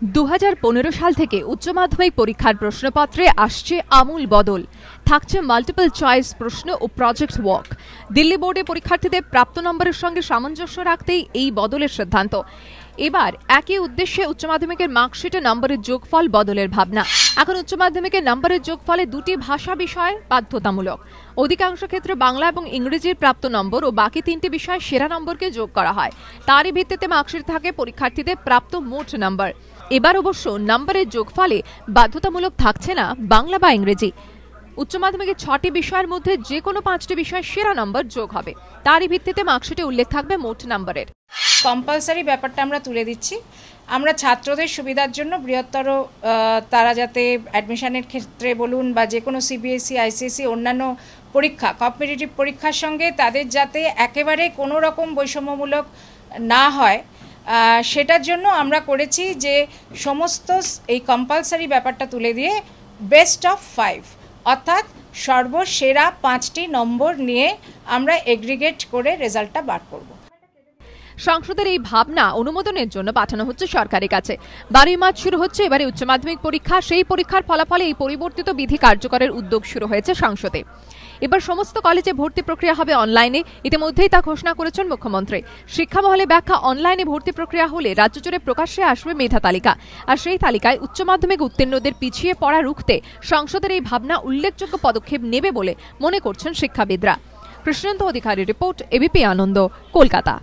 2015 সাল থেকে উচ্চ মাধ্যমিক পরীক্ষার প্রশ্নপত্রে আসছে আমূল বদল। থাকছে মাল্টিপল চয়েস প্রশ্ন ও প্রজেক্ট ওয়ার্ক। দিল্লি বোর্ডে পরীক্ষার্থীদের প্রাপ্ত নম্বরের সঙ্গে সামঞ্জস্য রাখতেই এই বদলের সিদ্ধান্ত। এবার একই উদ্দেশ্যে উচ্চ মাধ্যমিকের মার্কশিটে নম্বরের যোগফল বদলের ভাবনা। এখন উচ্চ মাধ্যমিকের নম্বরের যোগফলে দুটি ভাষা বিষয় বাধ্যতামূলক। অধিকাংশ ক্ষেত্রে বাংলা এবং ইংরেজির প্রাপ্ত নম্বর ও বাকি তিনটি বিষয় সেরা নম্বরকে যোগ করা হয়। তারই ভিত্তিতে মার্কশিট থাকে পরীক্ষার্থীদের প্রাপ্ত মোট নম্বর। এবার অবশ্য নম্বরের যোগফলে বাধ্যতামূলক থাকছে না বাংলা বা ইংরেজি। উচ্চ মাধ্যমিকের 6টি বিষয়ের মধ্যে যে কোনো 5টি বিষয় সেরা নম্বর যোগ হবে। তারই ভিত্তিতে মার্কশিটে উল্লেখ থাকবে মোট নম্বরের। কম্পালসারি ব্যাপারটা আমরা তুলে দিচ্ছি। আমরা ছাত্রদের সুবিধার জন্য বৃহত্তর তারা যাতে অ্যাডমিশনের ক্ষেত্রে বলুন বা যে কোনো সিবিএসই আইসিএসই অন্যান্য পরীক্ষা কম্পিটিটিভ পরীক্ষার সঙ্গে তাদের যাতে একেবারে কোনো রকম বৈষম্যমূলক না হয়, সেটার জন্য আমরা করেছি যে সমস্ত এই কম্পালসারি ব্যাপারটা তুলে দিয়ে বেস্ট অফ 5 অর্থাৎ সর্বসেরা 5টি নম্বর নিয়ে আমরা এগ্রিগেট করে রেজাল্টটা বার করব। সংসদের এই ভাবনা অনুমোদনের জন্য পাঠানো হচ্ছে সরকারের কাছে। 12 মার্চ শুরু হচ্ছে এবারে উচ্চ মাধ্যমিক পরীক্ষা। সেই পরীক্ষার ফলাফলে এই পরিবর্তিত বিধি কার্যকরের উদ্যোগ শুরু হয়েছে সংসদে। এবার সমস্ত কলেজে ভর্তি প্রক্রিয়া হবে অনলাইনে। ইতিমধ্যেই তা ঘোষণা করেছেন মুখ্যমন্ত্রী। শিক্ষা মহলে ব্যাখ্যা, অনলাইনে ভর্তি প্রক্রিয়া হলে রাজ্য জুড়ে প্রকাশ্যে আসবে মেধা তালিকা। আর সেই তালিকায় উচ্চ মাধ্যমিক উত্তীর্ণদের পিছিয়ে পড়া রুখতে সংসদের এই ভাবনা উল্লেখযোগ্য পদক্ষেপ নেবে বলে মনে করছেন শিক্ষাবিদরা। কৃষ্ণেন্দু অধিকারীর রিপোর্ট, এবিপি আনন্দ, কলকাতা।